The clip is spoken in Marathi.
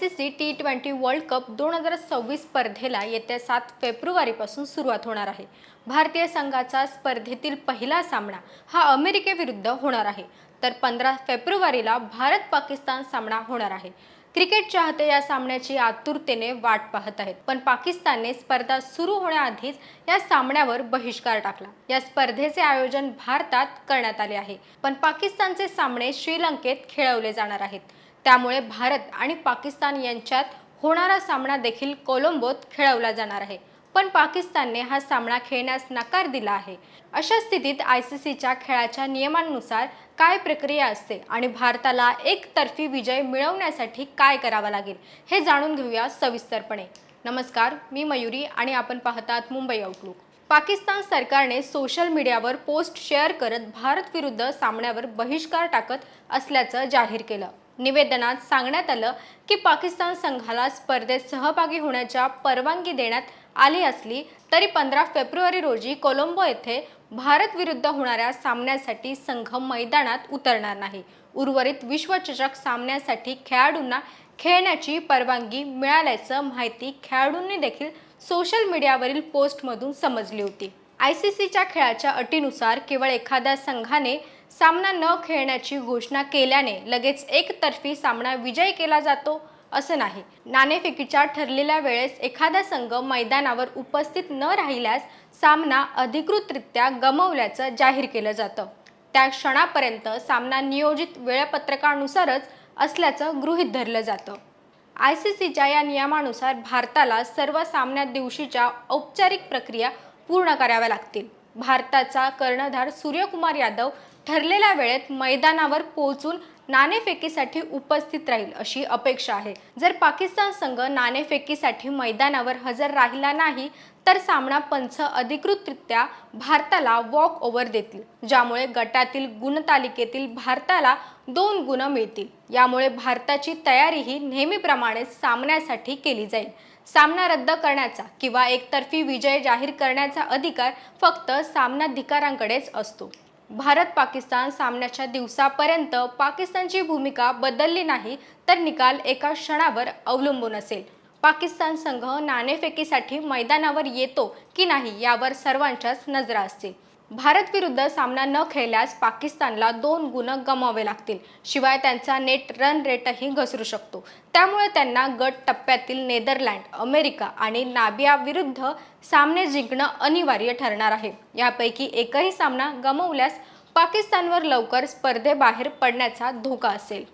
ICC T20 वर्ल्ड कप 2026 स्पर्धेला येत्या 7 फेब्रुवारीपासून सुरुवात होणार आहे। भारतीय संघाचा स्पर्धेतील पहिला सामना हा अमेरिकेविरुद्ध होणार आहे, तर 15 फेब्रुवारीला भारत-पाकिस्तान सामना होणार आहे। क्रिकेट चाहते या सामन्याची आतुरतेने वाट पाहत आहेत, पण पाकिस्तानने स्पर्धा सुरू होण्याआधीच या सामन्यावर बहिष्कार टाकला। या स्पर्धेचे आयोजन भारतात करण्यात आले आहे, पण पाकिस्तानचे सामने श्रीलंकेत खेळवले जाणार आहेत। त्यामुळे भारत आणि पाकिस्तान यांच्यात होणारा सामना देखील कोलंबोत खेळवला जाणार आहे, पण पाकिस्तानने हा सामना खेळण्यास नकार दिला आहे। अशा स्थितीत ICCच्या खेळाच्या नियमांनुसार काय प्रक्रिया असते आणि भारताला एकतर्फी विजय मिळवण्यासाठी काय करावे लागेल हे जाणून घेऊया सविस्तरपणे। नमस्कार, मी मयुरी आणि आपण पाहतात मुंबई आउटलुक। पाकिस्तान सरकारने सोशल मीडियावर पोस्ट शेअर करत भारत विरुद्ध सामन्यावर बहिष्कार टाकत असल्याचं जाहीर केलं। निवेदनात सांगण्यात आलं की पाकिस्तान संघाला स्पर्धेत सहभागी होण्याची परवानगी देण्यात आली असली तरी 15 फेब्रुवारी रोजी कोलंबो येथे भारत विरुद्ध होणाऱ्या सामन्यासाठी संघ मैदानात उतरणार नाही। उर्वरित विश्वचषक सामन्यासाठी खेळाडूंना खेळण्याची परवानगी मिळाल्याची माहिती खेळाडूंनी देखील सोशल मीडियावरील पोस्टमधून समजली होती। ICCच्या खेळाच्या अटीनुसार केवळ एखाद्या संघाने सामना न खेळण्याची घोषणा केल्याने लगेच एकतर्फी सामना विजयी केला जातो असं नाही। नाणेफेकीच्या ठरलेल्या वेळेस एखादा संघ मैदानावर उपस्थित न राहिल्यास सामना अधिकृतरित्या गमावल्याचं जाहीर केलं जातं। त्या क्षणापर्यंत सामना नियोजित वेळापत्रकानुसारच असल्याचं गृहीत धरलं जातं। ICCच्या या नियमानुसार भारताला सर्व सामन्या दिवशीच्या औपचारिक प्रक्रिया पूर्ण कराव्या लागतील। भारताचा कर्णधार सूर्यकुमार यादव ठरलेल्या वेळेत मैदानावर पोहोचून नाणेफेकीसाठी उपस्थित राहील अशी अपेक्षा आहे। जर पाकिस्तान संघ नाणेफेकीसाठी मैदानावर हजर राहिला नाही तर सामना पंच अधिकृतरित्या भारताला वॉक ओव्हर देतील, ज्यामुळे गटातील गुणतालिकेतील भारताला 2 गुण मिळतील। यामुळे भारताची तयारीही नेहमीप्रमाणेच सामन्यासाठी केली जाईल। सामना रद्द करण्याचा किंवा एकतर्फी विजय जाहीर करण्याचा अधिकार फक्त सामनाधिकाऱ्यांकडेच असतो। भारत-पाकिस्तान सामन्याच्या दिवसापर्यंत पाकिस्तानची भूमिका बदलली नाही तर निकाल एका क्षणावर अवलंबून असेल। पाकिस्तान संघ नाणेफेकीसाठी मैदानावर येतो की नाही यावर सर्वांच्याच नजरा असतील। भारत विरुद्ध सामना न खेळल्यास पाकिस्तानला 2 गुण गमवावे लागतील, शिवाय त्यांचा नेट रन रेटही घसरू शकतो। त्यामुळे त्यांना गट टप्प्यातील नेदरलँड, अमेरिका आणि नामिबिया विरुद्ध सामने जिंकणं अनिवार्य ठरणार आहे। यापैकी एकही सामना गमावल्यास पाकिस्तानवर लवकर स्पर्धेबाहेर पडण्याचा धोका असेल।